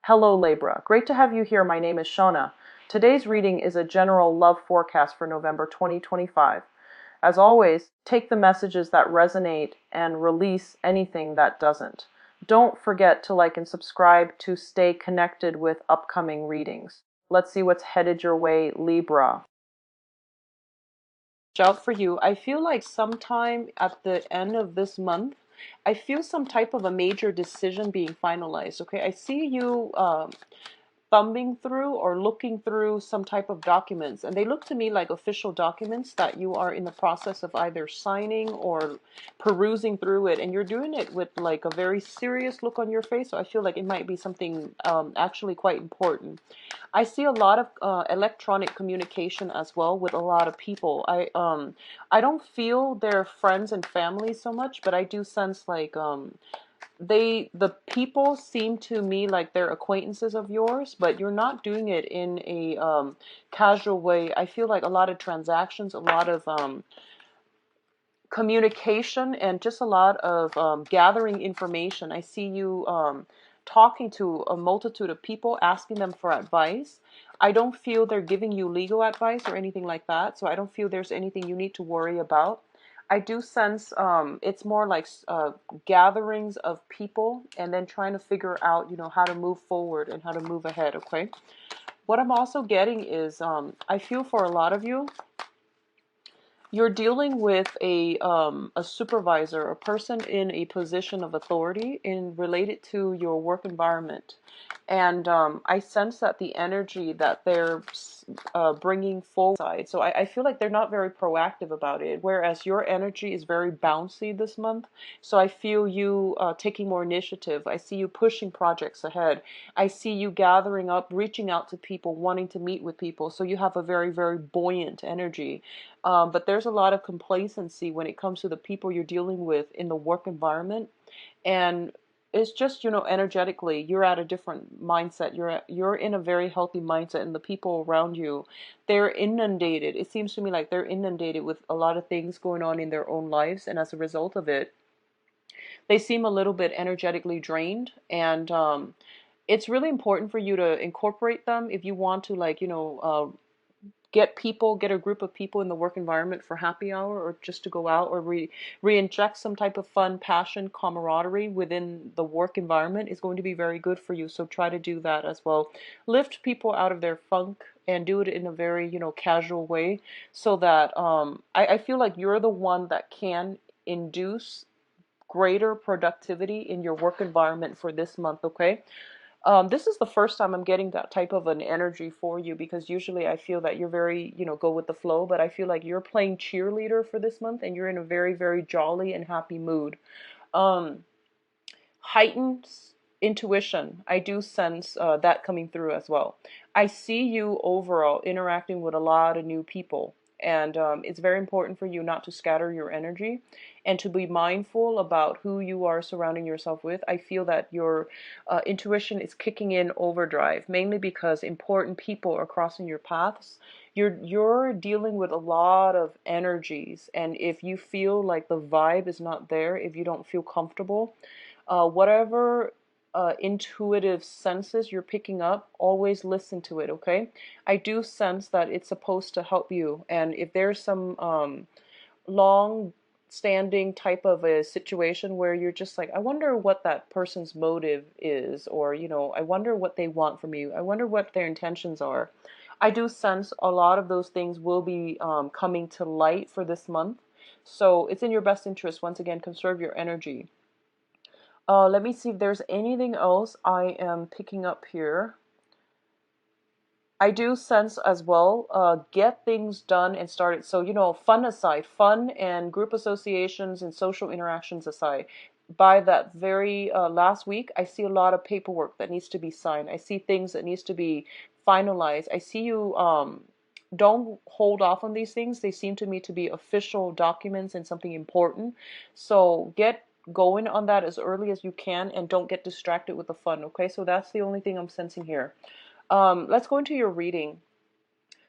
Hello Libra, great to have you here. My name is Shona. Today's reading is a general love forecast for November 2025. As always, take the messages that resonate and release anything that doesn't. Don't forget to like and subscribe to stay connected with upcoming readings. Let's see what's headed your way, Libra. Out for you. I feel like sometime at the end of this month, I feel some type of a major decision being finalized. Okay, I see you thumbing through or looking through some type of documents, and they look to me like official documents that you are in the process of either signing or perusing through it, and you're doing it with like a very serious look on your face. So I feel like it might be something actually quite important. I see a lot of electronic communication as well with a lot of people. I don't feel their friends and family so much, but I do sense like the people seem to me like they're acquaintances of yours, but you're not doing it in a casual way. I feel like a lot of transactions, a lot of communication, and just a lot of gathering information. I see you talking to a multitude of people, asking them for advice. I don't feel they're giving you legal advice or anything like that, so I don't feel there's anything you need to worry about. I do sense it's more like gatherings of people and then trying to figure out, how to move forward and how to move ahead, okay? What I'm also getting is I feel for a lot of you, you're dealing with a supervisor, a person in a position of authority in related to your work environment, and I sense that the energy that they're bringing forward. So I feel like they're not very proactive about it, whereas your energy is very bouncy this month. So I feel you taking more initiative. I see you pushing projects ahead. I see you gathering up, reaching out to people, wanting to meet with people. So you have a very, very buoyant energy. But there's a lot of complacency when it comes to the people you're dealing with in the work environment. And it's just, energetically, you're at a different mindset. You're in a very healthy mindset, and the people around you, they're inundated. It seems to me like they're inundated with a lot of things going on in their own lives, and as a result of it, they seem a little bit energetically drained. And it's really important for you to incorporate them if you want to, like, get a group of people in the work environment for happy hour, or just to go out, or re-inject some type of fun, passion, camaraderie within the work environment is going to be very good for you. So try to do that as well. Lift people out of their funk and do it in a very, casual way, so that I feel like you're the one that can induce greater productivity in your work environment for this month, okay? This is the first time I'm getting that type of an energy for you, because usually I feel that you're very, go with the flow, but I feel like you're playing cheerleader for this month, and you're in a very, very jolly and happy mood. Um, Heightened intuition, I do sense that coming through as well. I see you overall interacting with a lot of new people, and it's very important for you not to scatter your energy and to be mindful about who you are surrounding yourself with. I feel that your intuition is kicking in overdrive, mainly because important people are crossing your paths. You're dealing with a lot of energies, and if you feel like the vibe is not there, if you don't feel comfortable, whatever intuitive senses you're picking up, always listen to it, okay? I do sense that it's supposed to help you, and if there's some long standing type of a situation where you're just like, I wonder what that person's motive is, or I wonder what they want from you, I wonder what their intentions are, I do sense a lot of those things will be coming to light for this month. So it's in your best interest, once again, conserve your energy. Let me see if there's anything else I am picking up here. I do sense as well, get things done and started. So, fun aside, fun and group associations and social interactions aside, by that very last week, I see a lot of paperwork that needs to be signed. I see things that needs to be finalized. I see you, don't hold off on these things. They seem to me to be official documents and something important. So get going on that as early as you can, and don't get distracted with the fun, okay? So that's the only thing I'm sensing here. Let's go into your reading.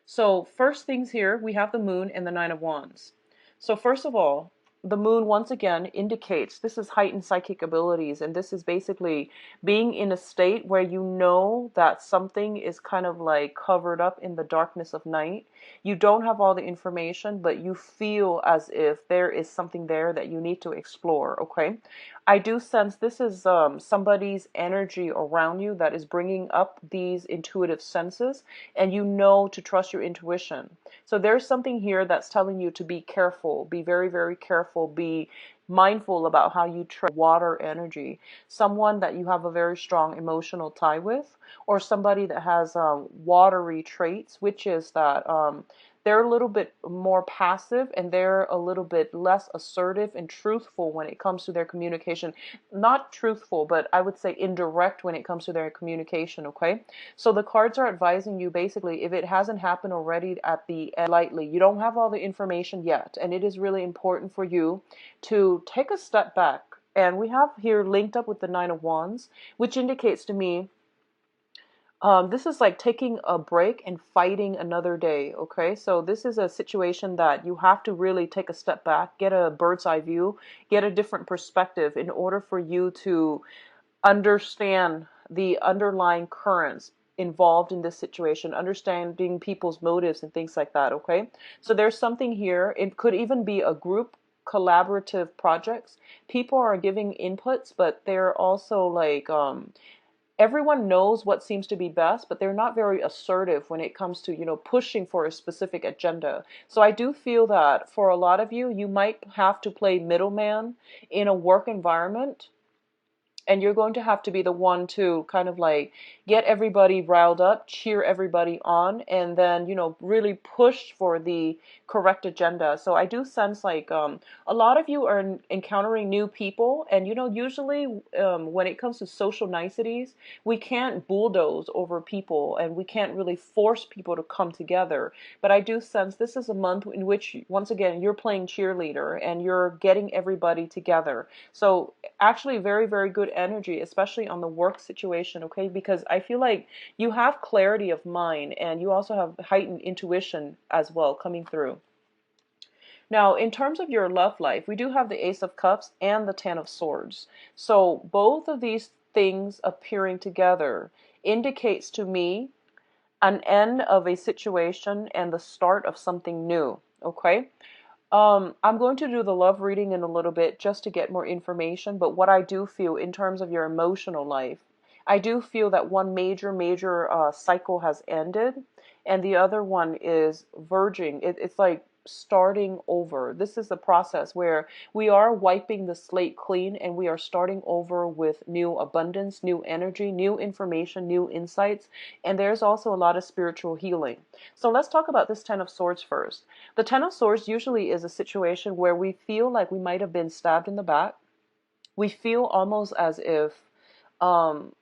So first things here, we have the moon and the Nine of Wands. So first of all, the moon once again indicates this is heightened psychic abilities, and this is basically being in a state where you know that something is kind of like covered up in the darkness of night. You don't have all the information, but you feel as if there is something there that you need to explore. Okay, I do sense this is somebody's energy around you that is bringing up these intuitive senses, and you know to trust your intuition. So there's something here that's telling you to be careful, be very, very careful, be mindful about how you treat water energy. Someone that you have a very strong emotional tie with, or somebody that has watery traits, which is that they're a little bit more passive and they're a little bit less assertive and truthful when it comes to their communication. Not truthful, but I would say indirect when it comes to their communication, okay? So the cards are advising you basically, if it hasn't happened already at the end, lightly, you don't have all the information yet, and it is really important for you to take a step back. And we have here linked up with the Nine of Wands, which indicates to me this is like taking a break and fighting another day, okay? So this is a situation that you have to really take a step back, get a bird's eye view, get a different perspective in order for you to understand the underlying currents involved in this situation, understanding people's motives and things like that, okay? So there's something here. It could even be a group collaborative projects. People are giving inputs, but they're also like everyone knows what seems to be best, but they're not very assertive when it comes to, pushing for a specific agenda. So I do feel that for a lot of you, you might have to play middleman in a work environment, and you're going to have to be the one to kind of like get everybody riled up, cheer everybody on, and then really push for the correct agenda. So I do sense like a lot of you are encountering new people, and usually when it comes to social niceties, we can't bulldoze over people and we can't really force people to come together. But I do sense this is a month in which once again you're playing cheerleader and you're getting everybody together. So actually very, very good energy, especially on the work situation, okay? Because I feel like you have clarity of mind and you also have heightened intuition as well coming through. Now, in terms of your love life, we do have the Ace of Cups and the Ten of Swords. So both of these things appearing together indicates to me an end of a situation and the start of something new, okay? I'm going to do the love reading in a little bit just to get more information, but what I do feel in terms of your emotional life, I do feel that one major cycle has ended, and the other one is verging. It's like starting over. This is the process where we are wiping the slate clean and we are starting over with new abundance, new energy, new information, new insights, and there's also a lot of spiritual healing. So let's talk about this Ten of Swords first. The Ten of Swords usually is a situation where we feel like we might have been stabbed in the back. We feel almost as if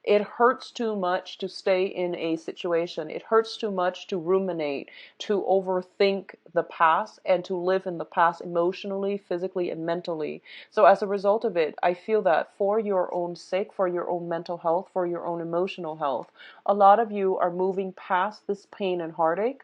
it hurts too much to stay in a situation. It hurts too much to ruminate, to overthink the past, and to live in the past emotionally, physically, and mentally. So as a result of it, I feel that for your own sake, for your own mental health, for your own emotional health, a lot of you are moving past this pain and heartache.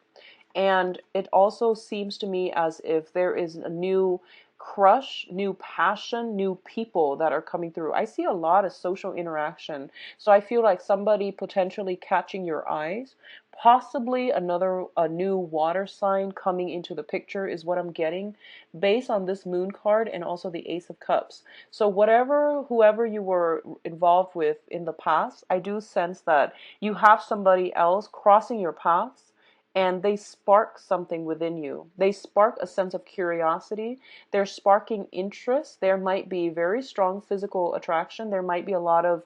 And it also seems to me as if there is a new crush, new passion, new people that are coming through. I see a lot of social interaction. So I feel like somebody potentially catching your eyes, possibly a new water sign coming into the picture is what I'm getting based on this moon card and also the Ace of Cups. So whoever you were involved with in the past, I do sense that you have somebody else crossing your paths and they spark something within you. They spark a sense of curiosity. They're sparking interest. There might be very strong physical attraction. There might be a lot of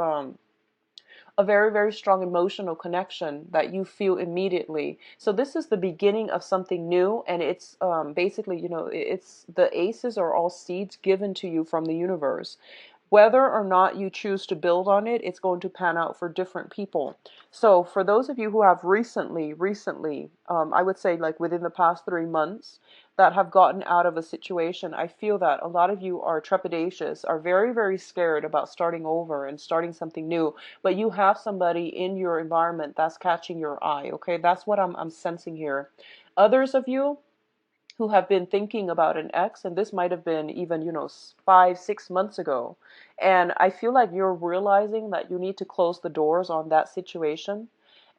a very, very strong emotional connection that you feel immediately. So this is the beginning of something new, and it's basically, it's the aces are all seeds given to you from the universe. Whether or not you choose to build on it, it's going to pan out for different people. So for those of you who have recently, I would say like within the past 3 months, that have gotten out of a situation, I feel that a lot of you are trepidatious, are very, very scared about starting over and starting something new. But you have somebody in your environment that's catching your eye, okay? That's what I'm sensing here. Others of you, who have been thinking about an ex, and this might have been even, 5, 6 months ago. And I feel like you're realizing that you need to close the doors on that situation.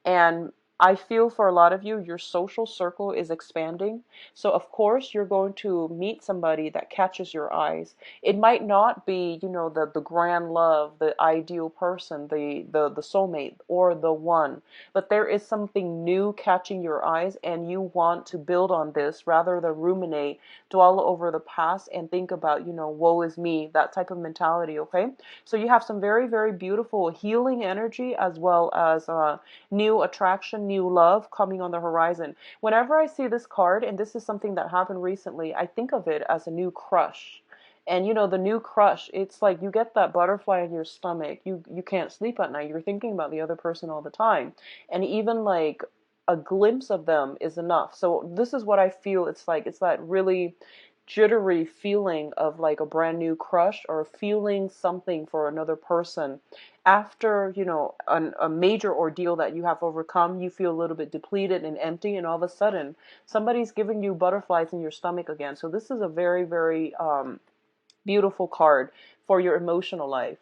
And I feel for a lot of you, your social circle is expanding. So, of course, you're going to meet somebody that catches your eyes. It might not be, the grand love, the ideal person, the soulmate, or the one, but there is something new catching your eyes, and you want to build on this rather than ruminate, dwell over the past, and think about, woe is me, that type of mentality, okay? So, you have some very, very beautiful healing energy as well as new attraction, new love coming on the horizon. Whenever I see this card, and this is something that happened recently, I think of it as a new crush. And the new crush, it's like you get that butterfly in your stomach. You can't sleep at night. You're thinking about the other person all the time. And even like a glimpse of them is enough. So this is what I feel it's like. It's that really jittery feeling of like a brand new crush or feeling something for another person after a major ordeal that you have overcome. You feel a little bit depleted and empty, and all of a sudden somebody's giving you butterflies in your stomach again. So this is a very, very beautiful card for your emotional life.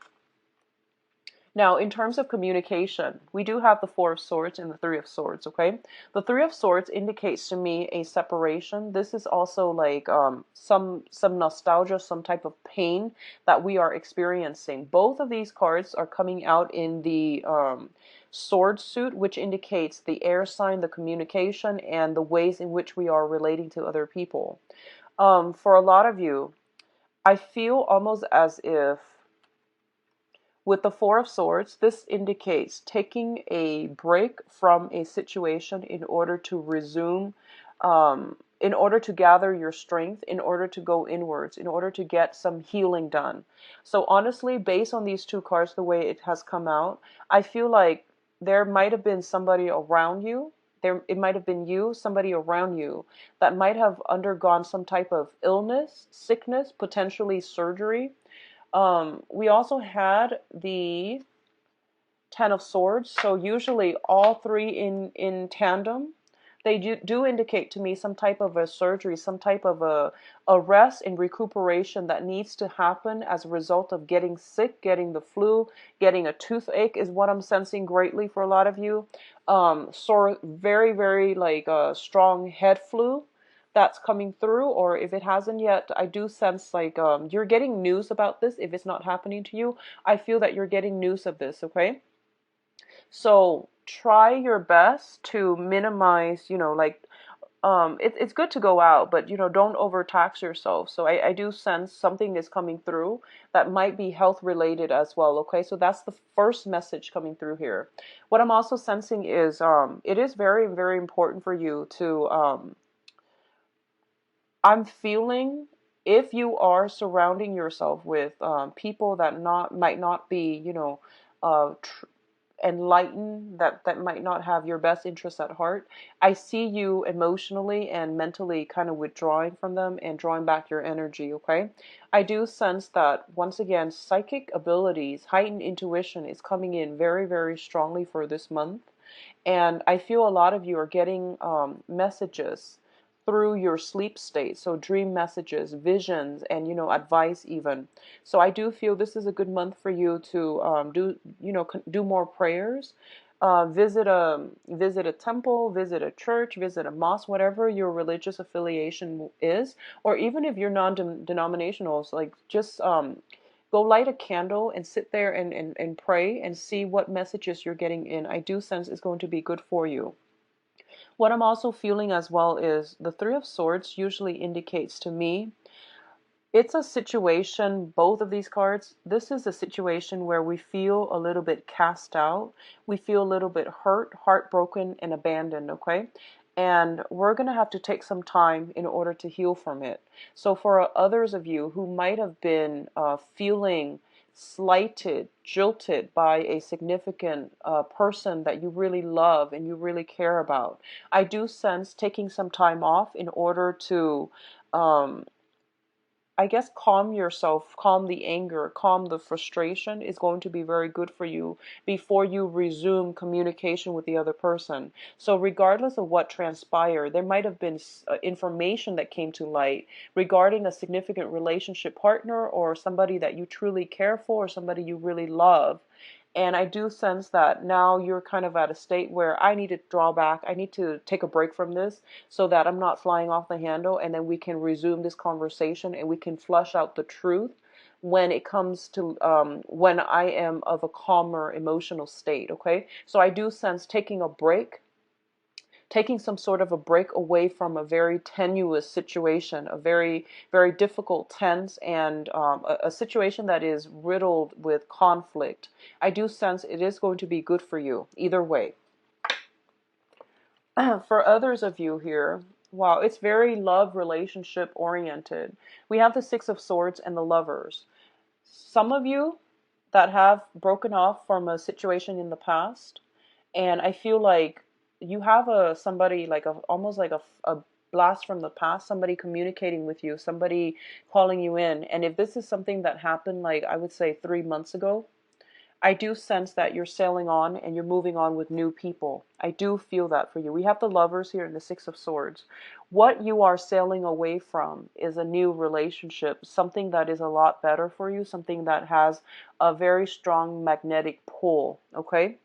Now, in terms of communication, we do have the Four of Swords and the Three of Swords, okay? The Three of Swords indicates to me a separation. This is also like some nostalgia, some type of pain that we are experiencing. Both of these cards are coming out in the sword suit, which indicates the air sign, the communication, and the ways in which we are relating to other people. For a lot of you, I feel almost as if with the Four of Swords, this indicates taking a break from a situation in order to resume, in order to gather your strength, in order to go inwards, in order to get some healing done. So honestly, based on these two cards, the way it has come out, I feel like there might have been somebody around you. It might have been you, somebody around you that might have undergone some type of illness, sickness, potentially surgery. We also had the Ten of Swords, so usually all three in tandem. They do indicate to me some type of a surgery, some type of a rest and recuperation that needs to happen as a result of getting sick, getting the flu, getting a toothache is what I'm sensing greatly for a lot of you. Sore, very, very like a strong head flu that's coming through, or if it hasn't yet, I do sense like you're getting news about this. If it's not happening to you, I feel that you're getting news of this, okay? So try your best to minimize, like it's good to go out, but don't overtax yourself. So I do sense something is coming through that might be health related as well. Okay, so that's the first message coming through here. What I'm also sensing is it is very, very important for you to I'm feeling if you are surrounding yourself with people that not might not be, enlightened, that might not have your best interests at heart. I see you emotionally and mentally kind of withdrawing from them and drawing back your energy, okay? I do sense that once again, psychic abilities, heightened intuition is coming in very, very strongly for this month. And I feel a lot of you are getting messages through your sleep state. So dream messages, visions, and, advice even. So I do feel this is a good month for you to do more prayers. Visit a temple, visit a church, visit a mosque, whatever your religious affiliation is, or even if you're non-denominational, so like just go light a candle and sit there and pray and see what messages you're getting in. I do sense it's going to be good for you. What I'm also feeling as well is the Three of Swords usually indicates to me it's a situation, both of these cards, this is a situation where we feel a little bit cast out. We feel a little bit hurt, heartbroken, and abandoned, okay? And we're going to have to take some time in order to heal from it. So for others of you who might have been feeling slighted, jilted by a significant person that you really love and you really care about, I do sense taking some time off in order to um, I guess calm yourself, calm the anger, calm the frustration is going to be very good for you before you resume communication with the other person. So regardless of what transpired, there might have been information that came to light regarding a significant relationship partner or somebody that you truly care for or somebody you really love. And I do sense that now you're kind of at a state where I need to draw back. I need to take a break from this so that I'm not flying off the handle. And then we can resume this conversation and we can flush out the truth when it comes to when I am of a calmer emotional state. Okay. So I do sense taking a break, taking some sort of a break away from a very tenuous situation, a very, very difficult, tense, and a situation that is riddled with conflict. I do sense it is going to be good for you either way. For others of you here, wow, it's very love relationship oriented. We have the Six of Swords and the Lovers. Some of you that have broken off from a situation in the past, and I feel like you have a somebody like a almost like a blast from the past, somebody communicating with you, somebody calling you in. And if this is something that happened, like I would say 3 months ago, I do sense that you're sailing on and you're moving on with new people. I do feel that for you. We have the Lovers here in the Six of Swords. What you are sailing away from is a new relationship, something that is a lot better for you, something that has a very strong magnetic pull, okay?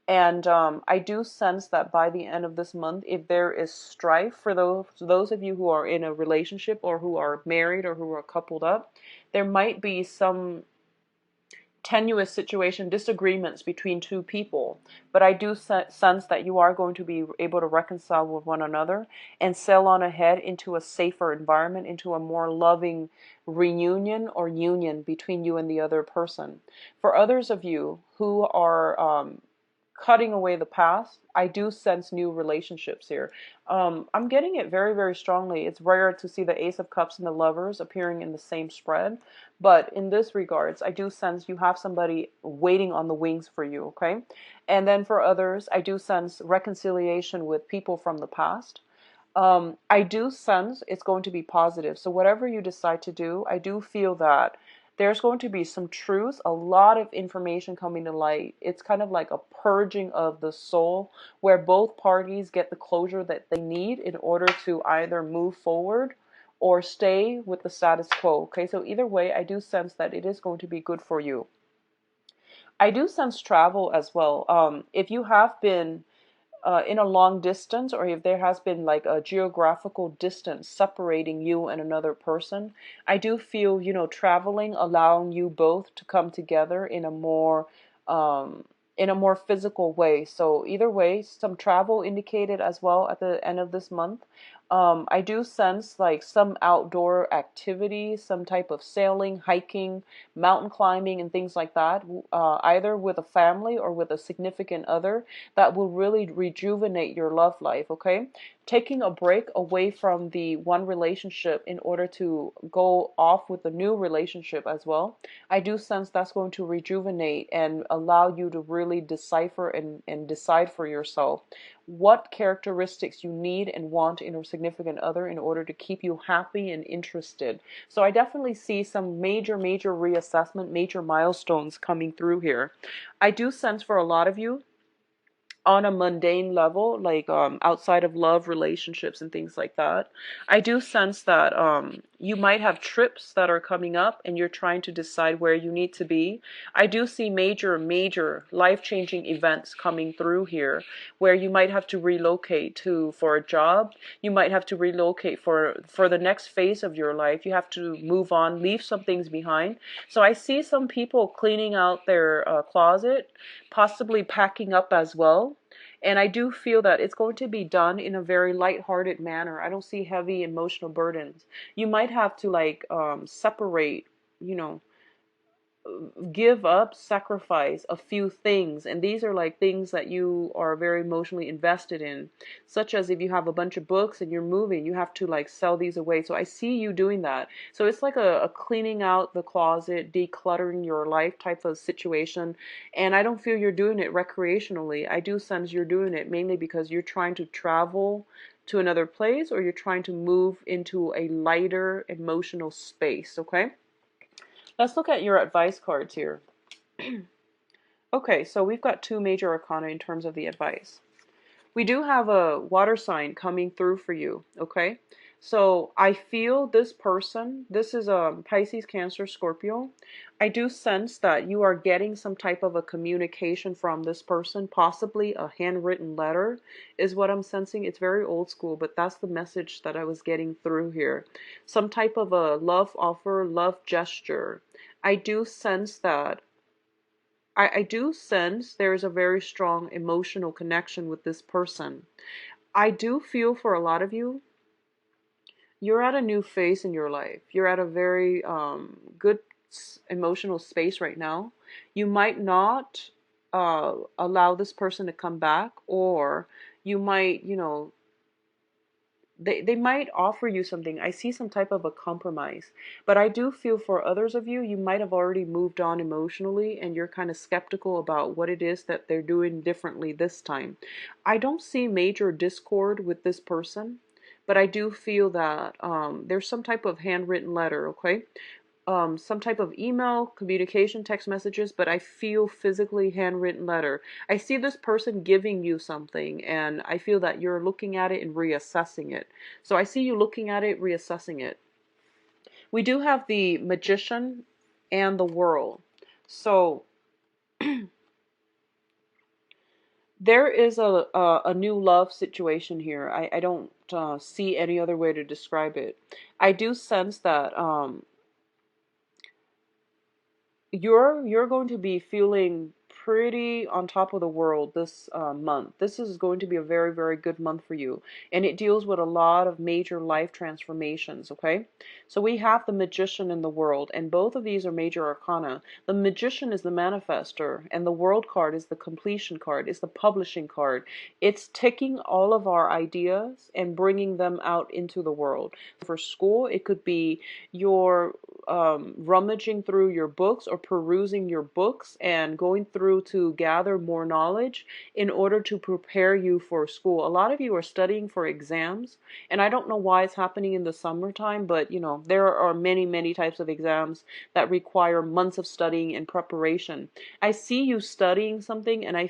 And I do sense that by the end of this month, if there is strife for those of you who are in a relationship or who are married or who are coupled up, there might be some tenuous situation, disagreements between two people. But I do sense that you are going to be able to reconcile with one another and sail on ahead into a safer environment, into a more loving reunion or union between you and the other person. For others of you who are cutting away the past, I do sense new relationships here. I'm getting it very, very strongly. It's rare to see the Ace of Cups and the Lovers appearing in the same spread. But in this regards, I do sense you have somebody waiting on the wings for you, okay? And then for others, I do sense reconciliation with people from the past. I do sense it's going to be positive. So whatever you decide to do, I do feel that there's going to be some truth, a lot of information coming to light. It's kind of like a purging of the soul where both parties get the closure that they need in order to either move forward or stay with the status quo. Okay, so either way, I do sense that it is going to be good for you. I do sense travel as well. If you have been in a long distance, or if there has been like a geographical distance separating you and another person, I do feel, traveling, allowing you both to come together um, in a more physical way. So either way, some travel indicated as well at the end of this month. I do sense like some outdoor activity, some type of sailing, hiking, mountain climbing, and things like that, either with a family or with a significant other, that will really rejuvenate your love life, okay? Taking a break away from the one relationship in order to go off with a new relationship as well. I do sense that's going to rejuvenate and allow you to really decipher and decide for yourself what characteristics you need and want in a significant other in order to keep you happy and interested. So I definitely see some major, major reassessment, major milestones coming through here. I do sense for a lot of you, on a mundane level, like outside of love, relationships, and things like that, I do sense that you might have trips that are coming up and you're trying to decide where you need to be. I do see major, major life-changing events coming through here where you might have to relocate to for a job. You might have to relocate for the next phase of your life. You have to move on, leave some things behind. So I see some people cleaning out their closet, possibly packing up as well. And I do feel that it's going to be done in a very light-hearted manner. I don't see heavy emotional burdens. You might have to like separate, you know, give up, sacrifice a few things. And these are like things that you are very emotionally invested in, such as if you have a bunch of books and you're moving, you have to like sell these away. So I see you doing that. So it's like a cleaning out the closet, decluttering your life type of situation. And I don't feel you're doing it recreationally. I do sense you're doing it mainly because you're trying to travel to another place, or you're trying to move into a lighter emotional space, okay? Let's look at your advice cards here. Okay, so we've got two major arcana in terms of the advice. We do have a water sign coming through for you, okay? So I feel this person, this is a Pisces, Cancer, Scorpio. I do sense that you are getting some type of a communication from this person, possibly a handwritten letter is what I'm sensing. It's very old school, but that's the message that I was getting through here. Some type of a love offer, love gesture. I do sense that I do sense there's a very strong emotional connection with this person. I do feel for a lot of you, you're at a new phase in your life. You're at a very good emotional space right now. You might not allow this person to come back, or you might, they might offer you something. I see some type of a compromise. But I do feel for others of you, you might have already moved on emotionally and you're kind of skeptical about what it is that they're doing differently this time. I don't see major discord with this person, but I do feel that there's some type of handwritten letter, okay? Some type of email, communication, text messages, but I feel physically handwritten letter. I see this person giving you something, and I feel that you're looking at it and reassessing it. So I see you looking at it, reassessing it. We do have the Magician and the World. So there is a new love situation here. I don't see any other way to describe it. I do sense that you're going to be feeling pretty on top of the world this month. This is going to be a very, very good month for you. And it deals with a lot of major life transformations, okay? So we have the Magician and the World, and both of these are major arcana. The Magician is the manifester, and the World card is the completion card, is the publishing card. It's taking all of our ideas and bringing them out into the world. For school, it could be your rummaging through your books or perusing your books and going through to gather more knowledge in order to prepare you for school. A lot of you are studying for exams, and I don't know why it's happening in the summertime, but there are many, many types of exams that require months of studying and preparation. I see you studying something, and I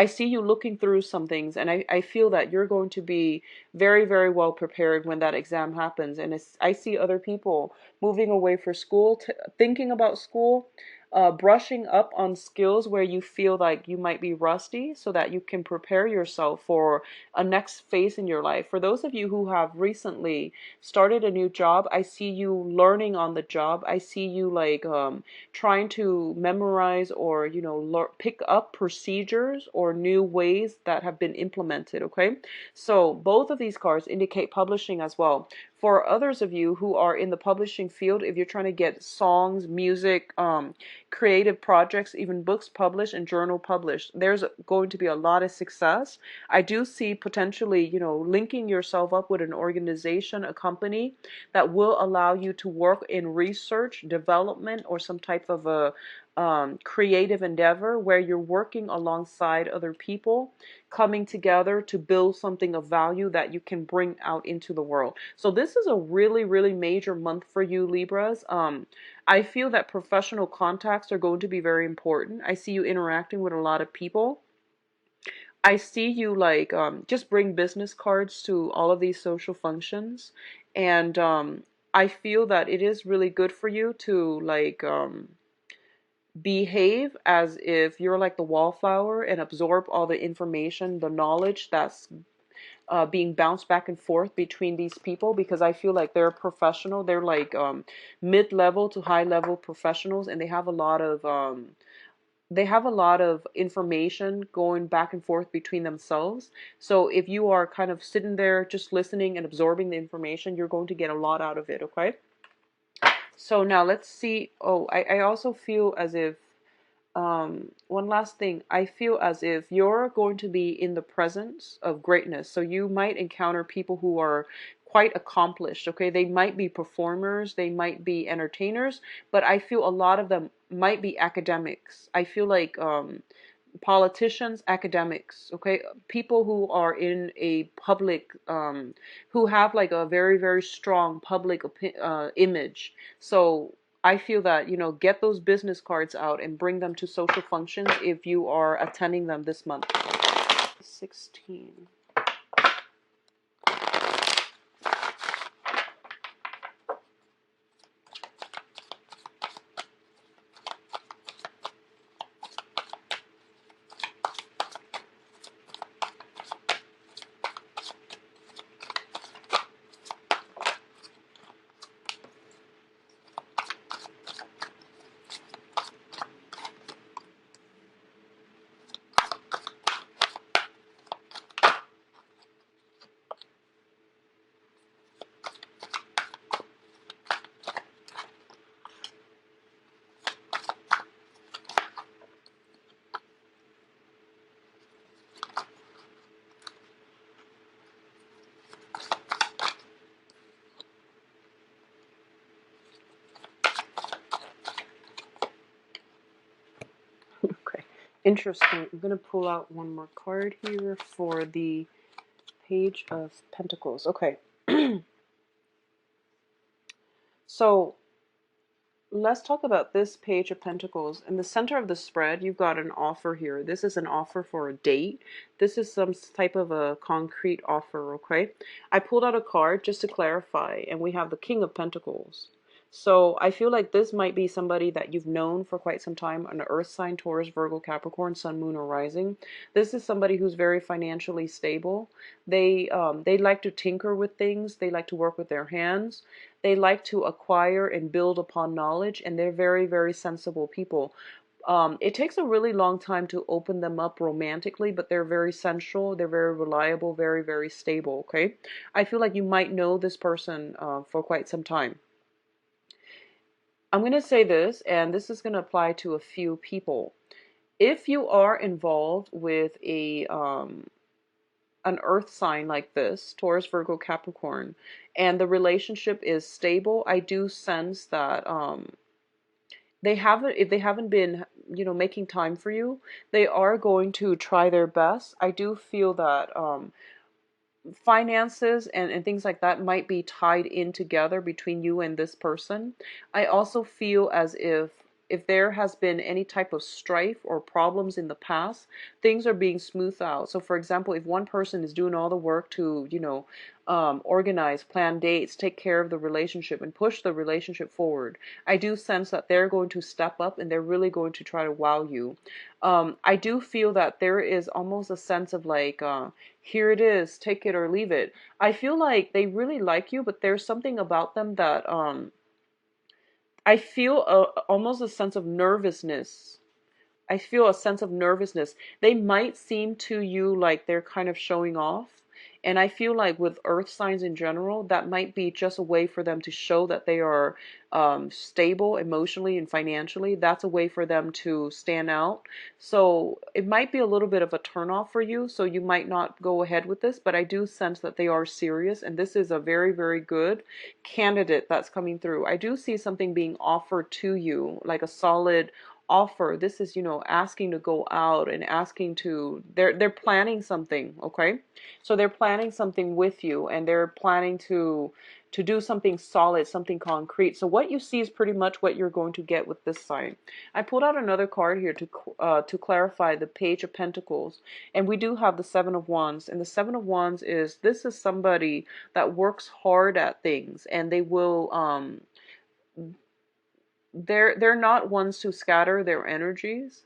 see you looking through some things, and I feel that you're going to be very, very well prepared when that exam happens. And I see other people moving away for school, thinking about school, brushing up on skills where you feel like you might be rusty so that you can prepare yourself for a next phase in your life. For those of you who have recently started a new job, I see you learning on the job. I see you like trying to memorize or pick up procedures or new ways that have been implemented, okay? So both of these cards indicate publishing as well. For others of you who are in the publishing field, if you're trying to get songs, music, creative projects, even books published and journal published, there's going to be a lot of success. I do see potentially, linking yourself up with an organization, a company that will allow you to work in research, development, or some type of a creative endeavor where you're working alongside other people, coming together to build something of value that you can bring out into the world. So this is a really, really major month for you, Libras. I feel that professional contacts are going to be very important. I see you interacting with a lot of people. I see you like just bring business cards to all of these social functions, and I feel that it is really good for you to like behave as if you're like the wallflower and absorb all the information, the knowledge that's being bounced back and forth between these people, because I feel like they're professional. They're like mid-level to high-level professionals, and they have a lot of information going back and forth between themselves. So if you are kind of sitting there just listening and absorbing the information, you're going to get a lot out of it, okay? So now let's see. Oh, I also feel as if, one last thing, I feel as if you're going to be in the presence of greatness. So you might encounter people who are quite accomplished, okay? They might be performers, they might be entertainers, but I feel a lot of them might be academics. I feel like politicians, academics, okay, people who are in a public, who have like a very, very strong public image. So I feel that, get those business cards out and bring them to social functions if you are attending them this month. 16. Okay, interesting. I'm going to pull out one more card here for the Page of Pentacles. Okay. So let's talk about this Page of Pentacles. In the center of the spread, you've got an offer here. This is an offer for a date. This is some type of a concrete offer, okay? I pulled out a card just to clarify, and we have the King of Pentacles. So I feel like this might be somebody that you've known for quite some time, an earth sign, Taurus, Virgo, Capricorn, Sun, Moon, or Rising. This is somebody who's very financially stable. They like to tinker with things. They like to work with their hands. They like to acquire and build upon knowledge, and they're very, very sensible people. It takes a really long time to open them up romantically, but they're very sensual, they're very reliable, very, very stable, okay? I feel like you might know this person for quite some time. I'm going to say this, and this is going to apply to a few people. If you are involved with an earth sign like this, Taurus, Virgo, Capricorn, and the relationship is stable, I do sense that if they haven't been, making time for you, they are going to try their best. I do feel that finances and things like that might be tied in together between you and this person. I also feel as if there has been any type of strife or problems in the past, things are being smoothed out. So for example, if one person is doing all the work to, organize, plan dates, take care of the relationship and push the relationship forward, I do sense that they're going to step up and they're really going to try to wow you. I do feel that there is almost a sense of like, here it is, take it or leave it. I feel like they really like you, but there's something about them that I feel almost a sense of nervousness. I feel a sense of nervousness. They might seem to you like they're kind of showing off. And I feel like with earth signs in general, that might be just a way for them to show that they are stable emotionally and financially. That's a way for them to stand out. So it might be a little bit of a turnoff for you. So you might not go ahead with this, but I do sense that they are serious. And this is a very, very good candidate that's coming through. I do see something being offered to you, like a solid offer. This is, asking to go out and asking to, they're planning something, okay? So they're planning something with you, and they're planning to do something solid, something concrete. So what you see is pretty much what you're going to get with this sign. I pulled out another card here to clarify the Page of Pentacles, and we do have the Seven of Wands. And the Seven of Wands is, this is somebody that works hard at things, and they will they're not ones to scatter their energies.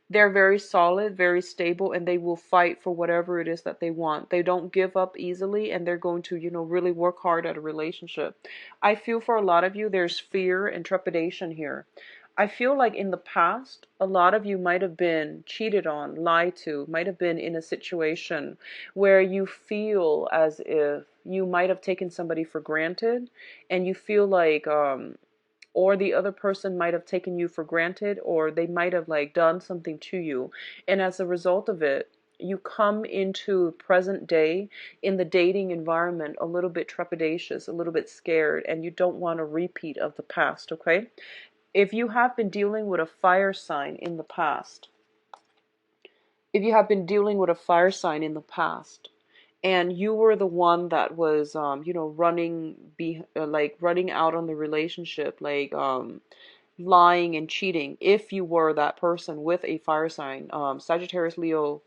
They're very solid, very stable, and they will fight for whatever it is that they want. They don't give up easily, and they're going to, really work hard at a relationship. I feel for a lot of you, there's fear and trepidation here. I feel like in the past, a lot of you might have been cheated on, lied to, might have been in a situation where you feel as if you might have taken somebody for granted, and you feel like, or the other person might have taken you for granted, or they might have like done something to you, and as a result of it, you come into present day in the dating environment a little bit trepidatious, a little bit scared, and you don't want a repeat of the past, okay? If you have been dealing with a fire sign in the past, if you have been dealing with a fire sign in the past, and you were the one that was like running out on the relationship, like lying and cheating, if you were that person with a fire sign, Sagittarius, Leo,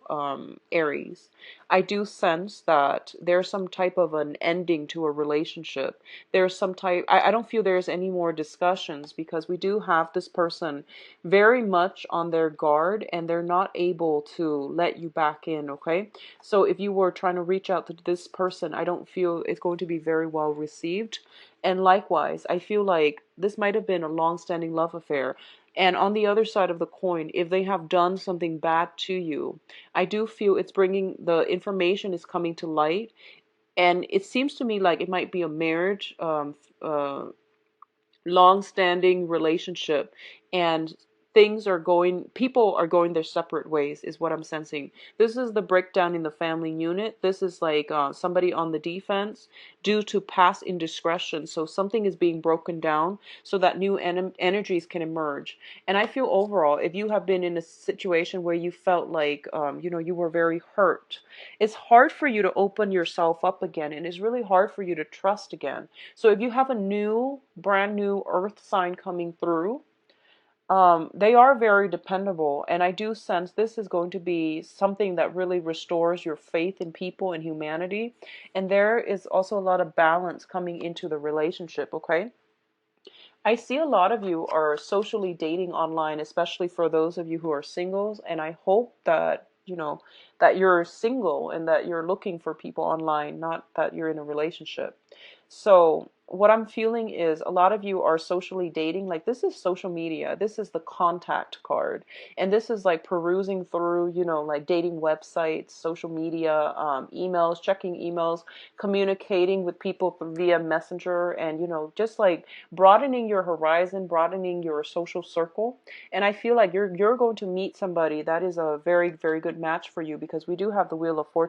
Aries, I do sense that there's some type of an ending to a relationship. There's some type, I don't feel there's any more discussions, because we do have this person very much on their guard, and they're not able to let you back in, okay? So if you were trying to reach out to this person, I don't feel it's going to be very well received. And likewise, I feel like this might have been a long-standing love affair. And on the other side of the coin, if they have done something bad to you, I do feel it's bringing, the information is coming to light. And it seems to me like it might be a marriage, long-standing relationship, and people are going their separate ways, is what I'm sensing. This is the breakdown in the family unit. This is like somebody on the defense due to past indiscretion. So something is being broken down so that new energies can emerge. And I feel overall, if you have been in a situation where you felt like you were very hurt, it's hard for you to open yourself up again, and it's really hard for you to trust again. So if you have a brand new earth sign coming through, they are very dependable. And I do sense this is going to be something that really restores your faith in people and humanity. And there is also a lot of balance coming into the relationship, okay? I see a lot of you are socially dating online, especially for those of you who are singles. And I hope that, that you're single and that you're looking for people online, not that you're in a relationship. So what I'm feeling is a lot of you are socially dating. Like, this is social media. This is the contact card. And this is like perusing through, like dating websites, social media, emails, checking emails, communicating with people via messenger, and, just like broadening your horizon, broadening your social circle. And I feel like you're going to meet somebody that is a very, very good match for you, because we do have the Wheel of Fortune